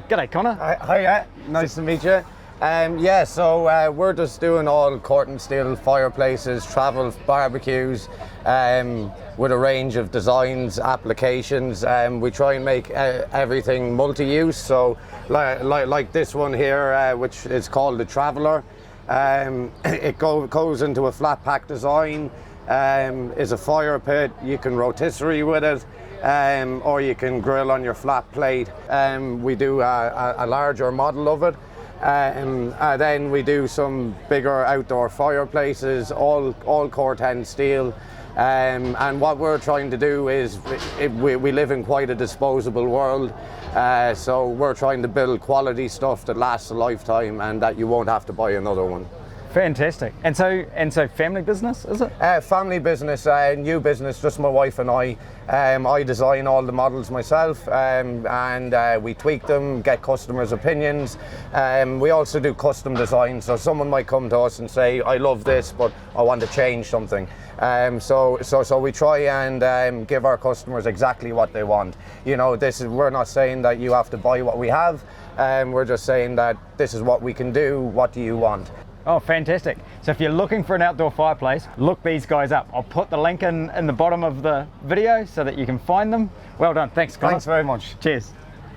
G'day, Connor. Hi, nice to meet you. So we're just doing all Corten steel fireplaces, travel barbecues, with a range of designs, applications. We try and make everything multi-use. So like this one here, which is called the Traveller. It goes into a flat pack design. Is a fire pit. You can rotisserie with it. Or you can grill on your flat plate. We do a larger model of it. Then we do some bigger outdoor fireplaces, all Corten steel. And what we're trying to do is, we live in quite a disposable world, so we're trying to build quality stuff that lasts a lifetime and that you won't have to buy another one. Fantastic. And so family business, is it? Family business, new business, just my wife and I. I design all the models myself, and we tweak them, get customers' opinions. We also do custom design, so someone might come to us and say, I love this, but I want to change something. So we try and give our customers exactly what they want. You know, we're not saying that you have to buy what we have. We're just saying that this is what we can do. What do you want? Oh, fantastic. So if you're looking for an outdoor fireplace, look these guys up. I'll put the link in the bottom of the video so that you can find them. Well done. Thanks, Connor. Thanks very much. Cheers.